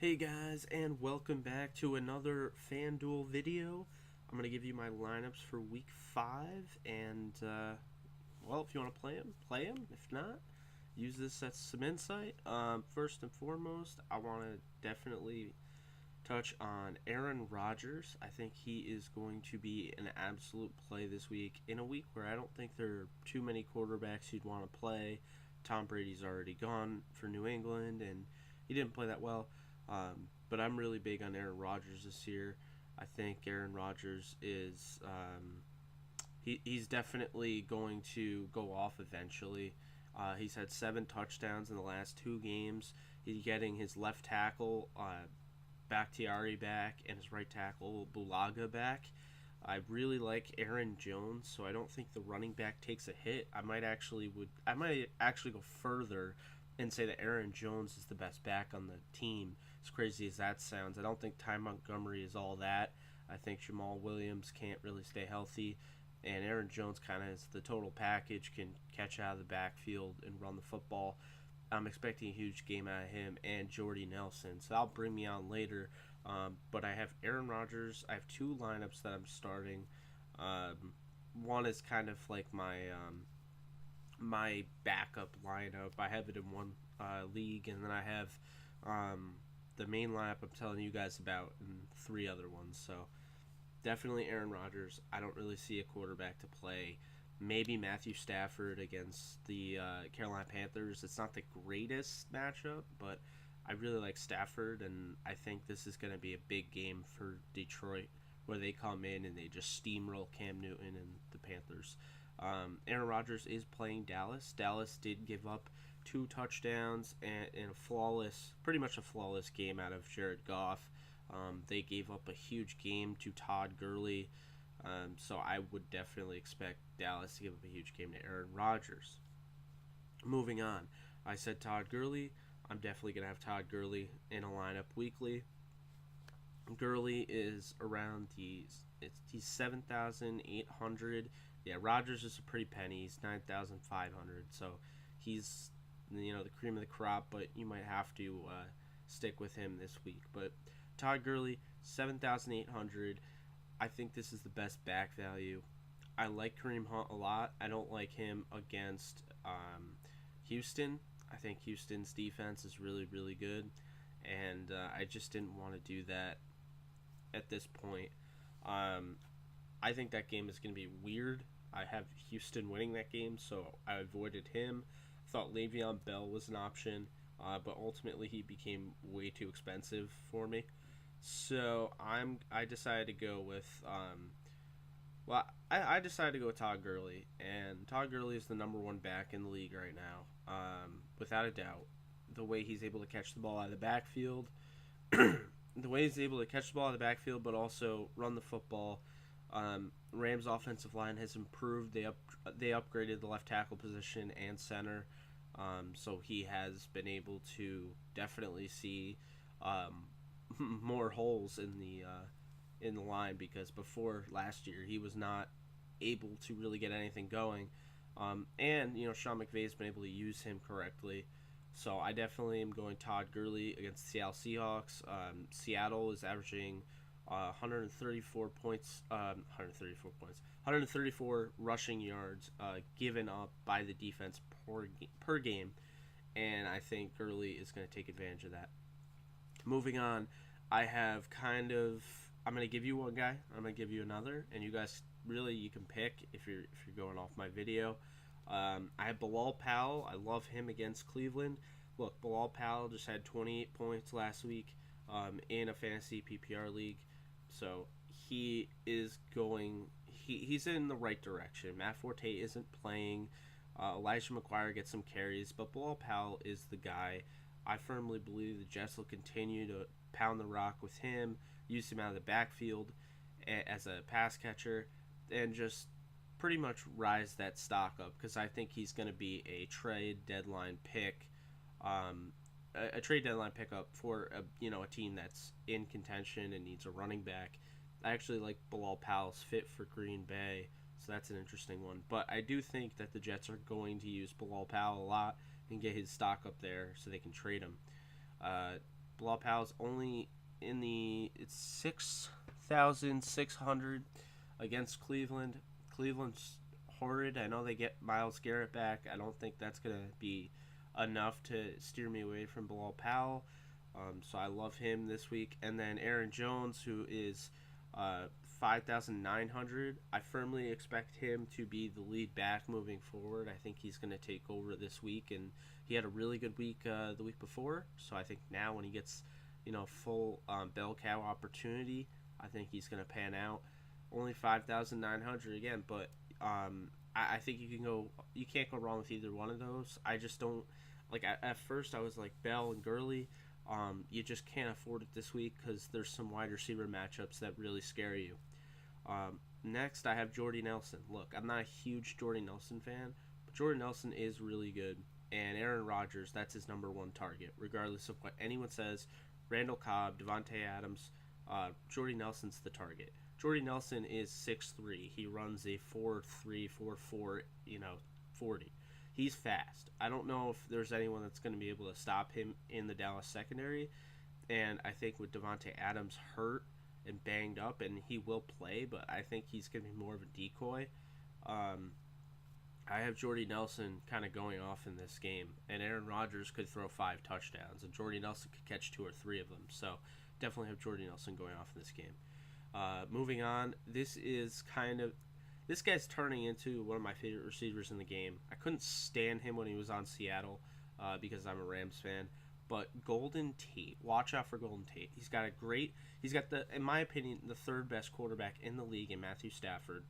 Hey guys, and welcome back to another FanDuel video. I'm going to give you my lineups for week 5, and, well, if you want to play them. If not, use this as some insight. First and foremost, I want to definitely touch on Aaron Rodgers. I think he is going to be an absolute play this week, in a week where I don't think there are too many quarterbacks you'd want to play. Tom Brady's already gone for New England, and he didn't play that well. But I'm really big on Aaron Rodgers this year. I think Aaron Rodgers is he's definitely going to go off eventually. He's had 7 touchdowns in the last 2 games. He's getting his left tackle Bakhtiari back and his right tackle Bulaga back. I really like Aaron Jones, so I don't think the running back takes a hit. I might actually go further and say that Aaron Jones is the best back on the team. As crazy as that sounds, I don't think Ty Montgomery is all that. I think Jamal Williams can't really stay healthy, and Aaron Jones kind of is the total package, can catch out of the backfield and run the football. I'm expecting a huge game out of him and Jordy Nelson, so that'll bring me on later. But I have Aaron Rodgers. I have 2 lineups that I'm starting. One is kind of like my backup lineup. I have it in one league, and then I have the main lineup I'm telling you guys about in 3 other ones. So definitely Aaron Rodgers. I don't really see a quarterback to play. Maybe Matthew Stafford against the Carolina Panthers. It's not the greatest matchup, but I really like Stafford, and I think this is going to be a big game for Detroit, where they come in and they just steamroll Cam Newton and the Panthers. Aaron Rodgers is playing Dallas. Dallas did give up 2 touchdowns and pretty much a flawless game out of Jared Goff. They gave up a huge game to Todd Gurley. So I would definitely expect Dallas to give up a huge game to Aaron Rodgers. Moving on, I said Todd Gurley. I'm definitely going to have Todd Gurley in a lineup weekly. Gurley is around he's 7,800. Yeah, Rodgers is a pretty penny. He's 9,500. So he's the cream of the crop, but you might have to stick with him this week. But Todd Gurley, 7,800. I think this is the best back value. I like Kareem Hunt a lot. I don't like him against Houston. I think Houston's defense is really, really good, and I just didn't want to do that at this point. I think that game is going to be weird. I have Houston winning that game, so I avoided him. Thought Le'Veon Bell was an option, but ultimately he became way too expensive for me. So I decided to go with I decided to go with Todd Gurley, and Todd Gurley is the number 1 back in the league right now, without a doubt. The way he's able to catch the ball out of the backfield, but also run the football. Rams' offensive line has improved. They upgraded the left tackle position and center, so he has been able to definitely see more holes in the line, because before last year he was not able to really get anything going. And Sean McVay's been able to use him correctly. So I definitely am going Todd Gurley against the Seattle Seahawks. Seattle is averaging 134 points, 134 rushing yards given up by the defense per game, and I think Gurley is going to take advantage of that. Moving on, I'm going to give you one guy, I'm going to give you another, and you guys you can pick if you're going off my video. I have Bilal Powell. I love him against Cleveland. Look, Bilal Powell just had 28 points last week in a fantasy PPR league, so he's in the right direction. Matt Forte isn't playing. Elijah McGuire gets some carries, but Bilal Powell is the guy. I firmly believe the Jets will continue to pound the rock with him, use him out of the backfield as a pass catcher, and just pretty much rise that stock up, because I think he's going to be a trade deadline pick, a trade deadline pickup for a team that's in contention and needs a running back. I actually like Bilal Powell's fit for Green Bay, so that's an interesting one. But I do think that the Jets are going to use Bilal Powell a lot and get his stock up there so they can trade him. Bilal Powell's only in the it's 6,600 against Cleveland. Cleveland's horrid. I know they get Myles Garrett back. I don't think that's gonna be enough to steer me away from Bilal Powell. So I love him this week. And then Aaron Jones, who is 5,900. I firmly expect him to be the lead back moving forward. I think he's going to take over this week, and he had a really good week the week before. So I think now when he gets, full bell cow opportunity, I think he's going to pan out. Only 5,900 again, but I think you can't go wrong with either one of those. I just don't like. At first, I was like Bell and Gurley. You just can't afford it this week because there's some wide receiver matchups that really scare you. Next, I have Jordy Nelson. Look, I'm not a huge Jordy Nelson fan, but Jordy Nelson is really good. And Aaron Rodgers, that's his number one target, regardless of what anyone says. Randall Cobb, Devontae Adams, Jordy Nelson's the target. Jordy Nelson is 6'3". He runs a 4.3, 4.4, 40. He's fast. I don't know if there's anyone that's going to be able to stop him in the Dallas secondary. And I think with Devontae Adams hurt and banged up, and he will play, but I think he's going to be more of a decoy. I have Jordy Nelson kind of going off in this game, and Aaron Rodgers could throw 5 touchdowns, and Jordy Nelson could catch 2 or 3 of them. So definitely have Jordy Nelson going off in this game. Moving on, this guy's turning into one of my favorite receivers in the game. I couldn't stand him when he was on Seattle because I'm a Rams fan. But Golden Tate, watch out for Golden Tate. He's got in my opinion, the 3rd best quarterback in the league in Matthew Stafford.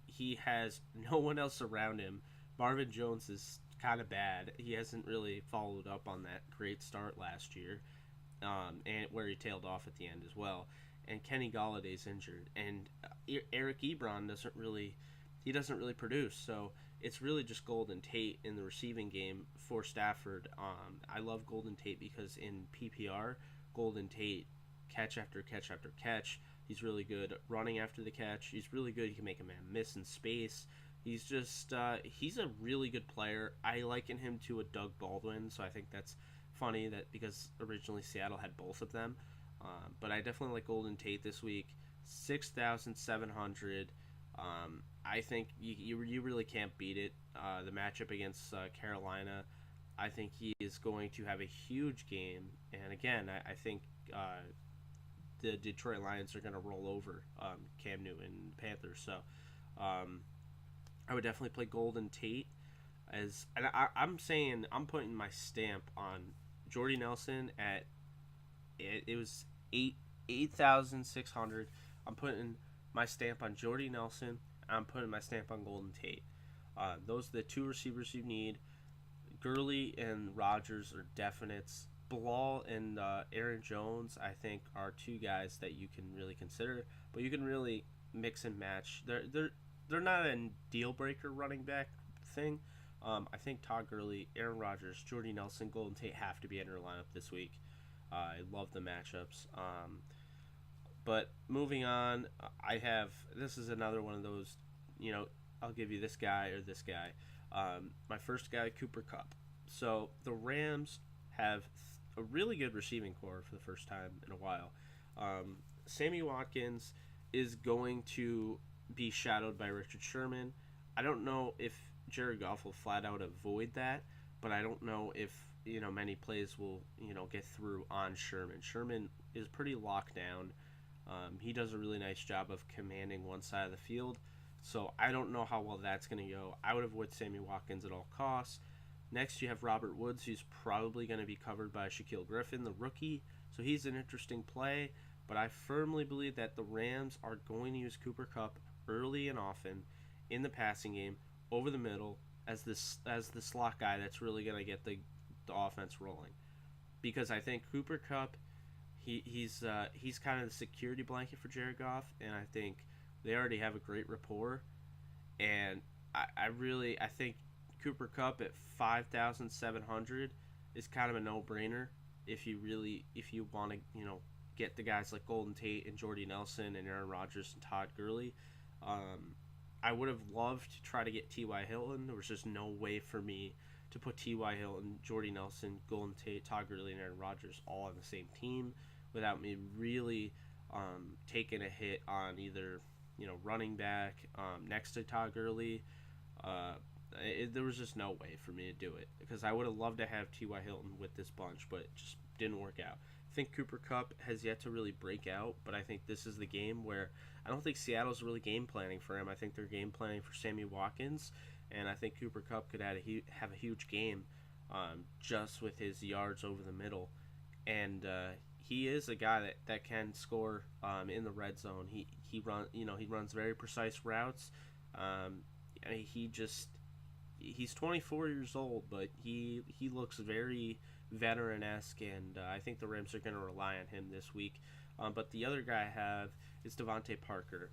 He has no one else around him. Marvin Jones is kind of bad. He hasn't really followed up on that great start last year, and where he tailed off at the end as well. And Kenny Galladay's injured, and Eric Ebron doesn't really produce. So it's really just Golden Tate in the receiving game for Stafford. I love Golden Tate because in PPR, Golden Tate catch after catch after catch. He's really good running after the catch. He's really good. He can make a man miss in space. He's just he's a really good player. I liken him to a Doug Baldwin, so I think that's funny that because originally Seattle had both of them. But I definitely like Golden Tate this week. 6,700. I think you really can't beat it. The matchup against Carolina, I think he is going to have a huge game. And again, I think the Detroit Lions are going to roll over Cam Newton and Panthers. So I would definitely play Golden Tate. I'm saying I'm putting my stamp on Jordy Nelson at it was 8,600. I'm putting my stamp on Jordy Nelson. I'm putting my stamp on Golden Tate. Those are the 2 receivers you need. Gurley and Rodgers are definites. Bilal and Aaron Jones, I think, are 2 guys that you can really consider. But you can really mix and match. They're not a deal breaker running back thing. I think Todd Gurley, Aaron Rodgers, Jordy Nelson, Golden Tate have to be in your lineup this week. I love the matchups. But moving on, this is another one of those, I'll give you this guy or this guy. My first guy, Cooper Kupp. So the Rams have a really good receiving core for the first time in a while. Sammy Watkins is going to be shadowed by Richard Sherman. I don't know if Jared Goff will flat out avoid that, but I don't know if many plays will get through on Sherman. Sherman is pretty locked down. He does a really nice job of commanding one side of the field, so I don't know how well that's going to go. I would avoid Sammy Watkins at all costs. Next, you have Robert Woods, who's probably going to be covered by Shaquille Griffin, the rookie, so he's an interesting play, but I firmly believe that the Rams are going to use Cooper Kupp early and often in the passing game, over the middle, as the slot guy that's really going to get the offense rolling. Because I think Cooper Kupp, he's kind of the security blanket for Jared Goff, and I think they already have a great rapport. And I think Cooper Kupp at 5,700 is kind of a no-brainer if you want to get the guys like Golden Tate and Jordy Nelson and Aaron Rodgers and Todd Gurley. I would have loved to try to get T.Y. Hilton. There was just no way for me to put T.Y. Hilton, Jordy Nelson, Golden Tate, Todd Gurley, and Aaron Rodgers all on the same team without me really taking a hit on either running back next to Todd Gurley. Uh, there was just no way for me to do it because I would have loved to have T.Y. Hilton with this bunch, but it just didn't work out. I think Cooper Kupp has yet to really break out, but I think this is the game where I don't think Seattle's really game planning for him. I think they're game planning for Sammy Watkins, and I think Cooper Kupp could have a huge game just with his yards over the middle. And he is a guy that can score in the red zone. He runs very precise routes. He's 24 years old, but he looks very veteran-esque, and I think the Rams are going to rely on him this week. But the other guy I have is Devontae Parker,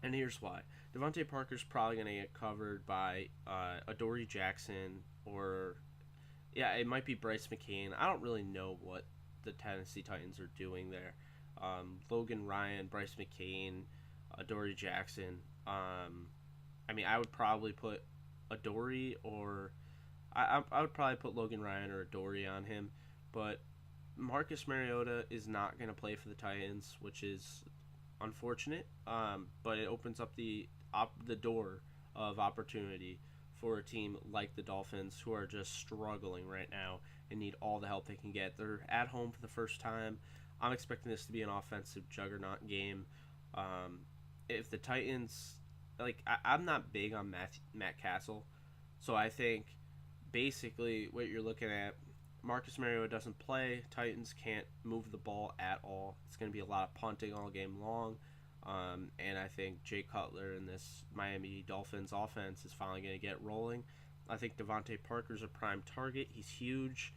and here's why. Devontae Parker's probably going to get covered by Adoree Jackson, or it might be Bryce McCain. I don't really know what the Tennessee Titans are doing there. Logan Ryan, Bryce McCain, Adoree Jackson. I would probably put Adoree or I would probably put Logan Ryan or Adoree on him, but Marcus Mariota is not going to play for the Titans, which is unfortunate. But it opens up the door of opportunity for a team like the Dolphins, who are just struggling right now and need all the help they can get. They're at home for the first time. I'm expecting this to be an offensive juggernaut game. If the Titans, I'm not big on Matt Castle, so I think basically what you're looking at, Marcus Mariota doesn't play. Titans can't move the ball at all. It's going to be a lot of punting all game long. And I think Jay Cutler and this Miami Dolphins offense is finally going to get rolling. I think Devontae Parker's a prime target. He's huge.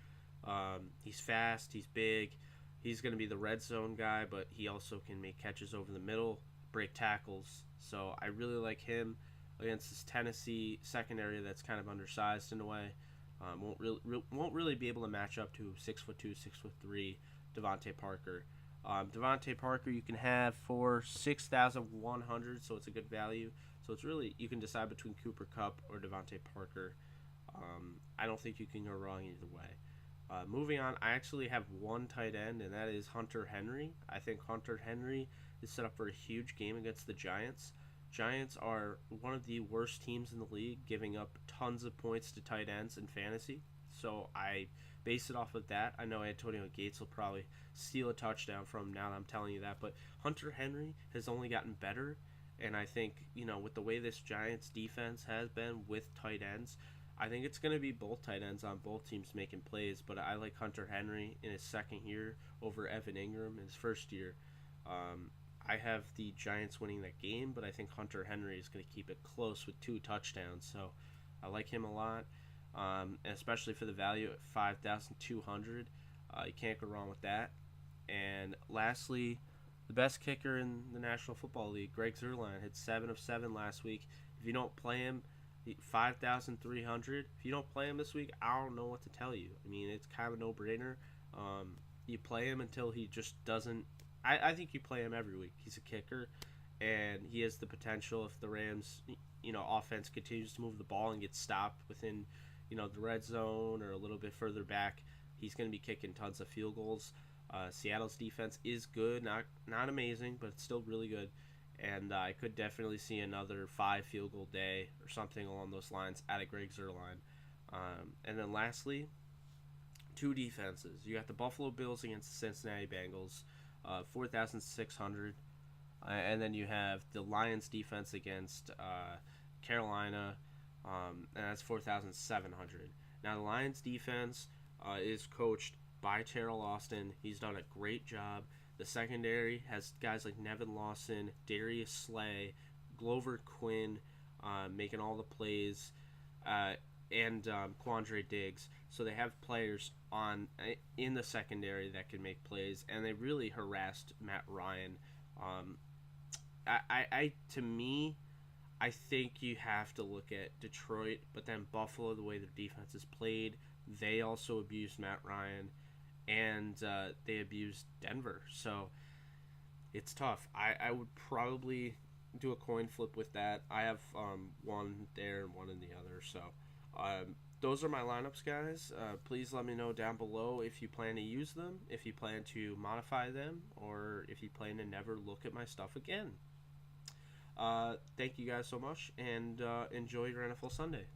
He's fast. He's big. He's going to be the red zone guy, but he also can make catches over the middle, break tackles. So I really like him against this Tennessee secondary that's kind of undersized in a way. Won't really be able to match up to 6'2", 6'3" Devontae Parker. Devontae Parker you can have for 6,100, so it's a good value. So it's really, you can decide between Cooper Kupp or Devontae Parker. I don't think you can go wrong either way. Moving on, I actually have one tight end, and that is Hunter Henry. I think Hunter Henry is set up for a huge game against the Giants. Giants are one of the worst teams in the league, giving up tons of points to tight ends in fantasy. So I base it off of that. I know Antonio Gates will probably steal a touchdown from him now that I'm telling you that, but Hunter Henry has only gotten better, and I think, with the way this Giants defense has been with tight ends, I think it's going to be both tight ends on both teams making plays, but I like Hunter Henry in his second year over Evan Ingram in his first year. I have the Giants winning that game, but I think Hunter Henry is going to keep it close with 2 touchdowns, so I like him a lot, especially for the value at 5,200. You can't go wrong with that. And lastly, the best kicker in the National Football League, Greg Zuerlein, hit 7 of 7 last week. If you don't play him, 5,300. If you don't play him this week, I don't know what to tell you. I mean, it's kind of a no-brainer. You play him until he just doesn't. I think you play him every week. He's a kicker, and he has the potential, if the Rams, offense continues to move the ball and get stopped within, the red zone or a little bit further back, he's going to be kicking tons of field goals. Seattle's defense is good, not amazing, but it's still really good. And I could definitely see another 5 field goal day or something along those lines out of Greg Zuerlein. And then lastly, 2 defenses. You got the Buffalo Bills against the Cincinnati Bengals, 4,600. And then you have the Lions defense against Carolina, and that's 4,700. Now, the Lions defense is coached by Terrell Austin. He's done a great job. The secondary has guys like Nevin Lawson, Darius Slay, Glover Quinn making all the plays, and Quandre Diggs. So they have players in the secondary that can make plays, and they really harassed Matt Ryan. To me, I think you have to look at Detroit, but then Buffalo, the way their defense is played, they also abused Matt Ryan, and they abused Denver. So it's tough. I would probably do a coin flip with that. I have one there and one in the other. So those are my lineups, guys. Please let me know down below if you plan to use them, if you plan to modify them, or if you plan to never look at my stuff again. Thank you guys so much, and enjoy your NFL Sunday.